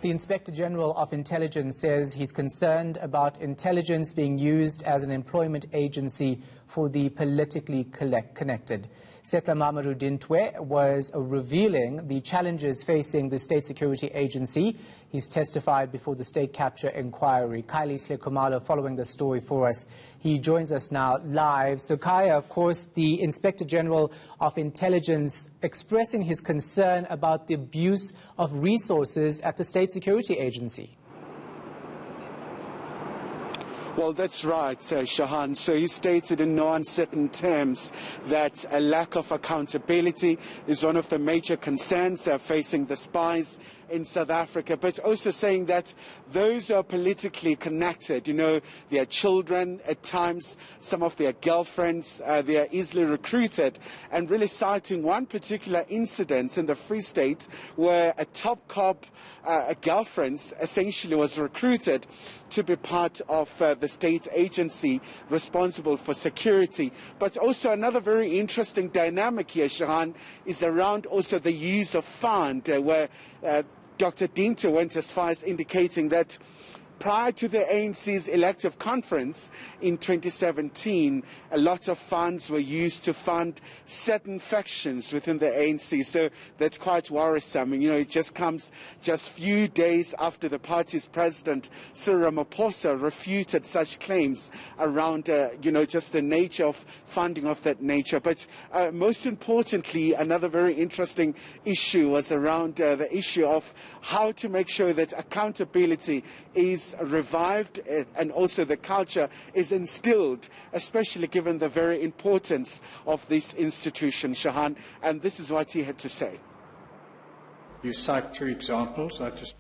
The Inspector General of Intelligence says he's concerned about intelligence being used as an employment agency for the politically connected. Setlomamaru Dintwe was revealing the challenges facing the State Security Agency. He's testified before the State Capture Inquiry. Khayelihle Khumalo following the story for us. He joins us now live. So Khaya, of course, the Inspector General of Intelligence expressing his concern about the abuse of resources at the State Security Agency. Well, that's right, Shahan. So he stated in no uncertain terms that a lack of accountability is one of the major concerns facing the spies in South Africa, but also saying that those who are politically connected, their children, at times some of their girlfriends, they are easily recruited, and really citing one particular incident in the Free State where a top cop, a girlfriend, essentially was recruited to be part of the state agency responsible for security. But also another very interesting dynamic here, Shahan, is around also the use of fund, where Dr. Dintwe went as far as indicating that prior to the ANC's elective conference in 2017, a lot of funds were used to fund certain factions within the ANC. So that's quite worrisome. It just comes just few days after the party's president, Cyril Ramaphosa, refuted such claims around, just the nature of funding of that nature. But most importantly, another very interesting issue was around the issue of how to make sure that accountability is revived and also the culture is instilled, especially given the very importance of this institution, Shahan. And this is what he had to say. You cite two examples. I'd just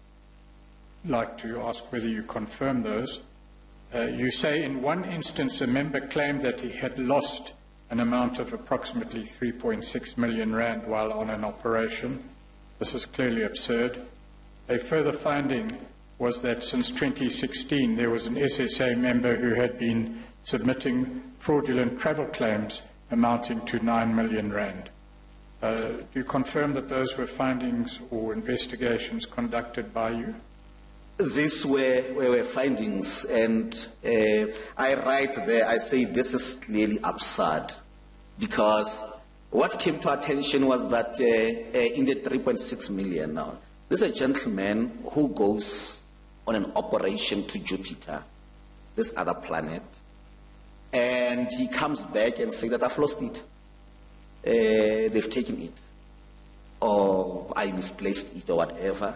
like to ask whether you confirm those. You say in one instance a member claimed that he had lost an amount of approximately 3.6 million rand while on an operation. This is clearly absurd. A further finding was that since 2016 there was an SSA member who had been submitting fraudulent travel claims amounting to 9 million rand. Do you confirm that those were findings or investigations conducted by you? These were findings, and I write there, I say this is clearly absurd, because what came to attention was that in the 3.6 million now, there's a gentleman who goes on an operation to Jupiter, this other planet, and he comes back and says that I've lost it. They've taken it, or I misplaced it, or whatever.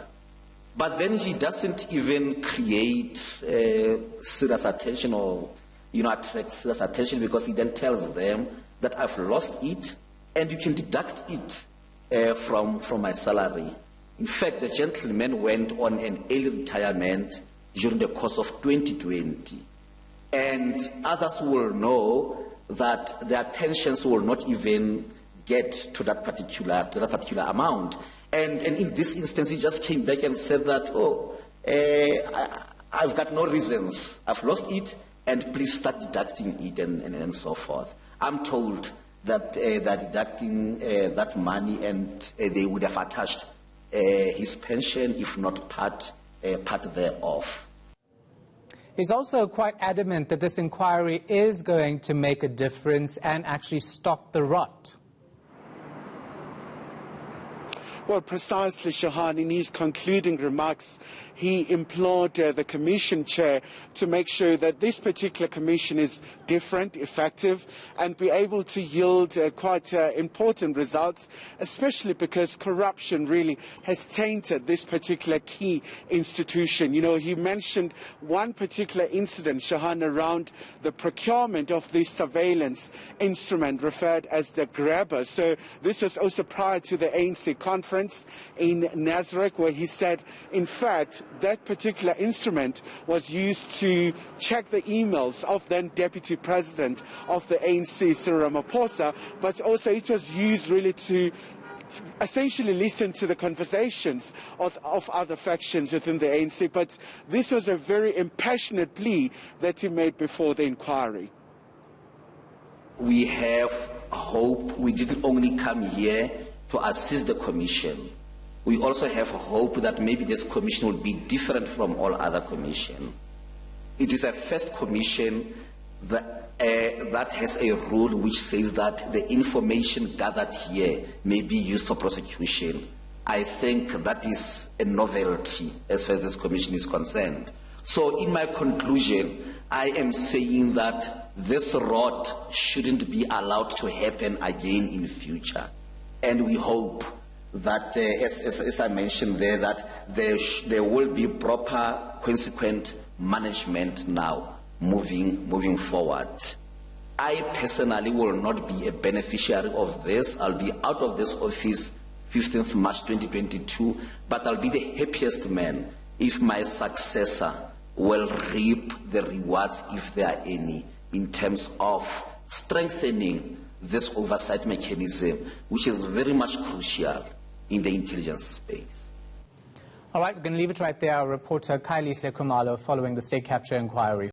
But then he doesn't even create serious attention or attract serious attention, because he then tells them that I've lost it and you can deduct it from my salary. In fact, the gentleman went on an early retirement during the course of 2020. And others will know that their pensions will not even get to that particular amount. And in this instance, he just came back and said that, I've got no reasons. I've lost it, and please start deducting it, and so forth. I'm told that they're deducting that money, and they would have attached his pension, if not part thereof. He's also quite adamant that this inquiry is going to make a difference and actually stop the rot. Well, precisely, Shahan, in his concluding remarks, he implored the Commission Chair to make sure that this particular Commission is different, effective, and be able to yield quite important results, especially because corruption really has tainted this particular key institution. He mentioned one particular incident, Shahan, around the procurement of this surveillance instrument referred as the grabber. So this was also prior to the ANC conference in Nazareth, where he said, in fact, that particular instrument was used to check the emails of then Deputy President of the ANC, Cyril Ramaphosa, but also it was used really to essentially listen to the conversations of other factions within the ANC. But this was a very impassionate plea that he made before the inquiry. We have hope. We didn't only come here to assist the Commission. we also have hope that maybe this commission will be different from all other commissions. It is a first commission that has a rule which says that the information gathered here may be used for prosecution. I think that is a novelty as far as this commission is concerned. So in my conclusion, I am saying that this rot shouldn't be allowed to happen again in future. And we hope that, as I mentioned there, that there will be proper, consequent management now moving forward. I personally will not be a beneficiary of this. I'll be out of this office 15th March 2022, but I'll be the happiest man if my successor will reap the rewards, if there are any, in terms of strengthening this oversight mechanism, which is very much crucial in the intelligence space. All right, we're going to leave it right there. Our reporter Khayelihle Khumalo following the state capture inquiry.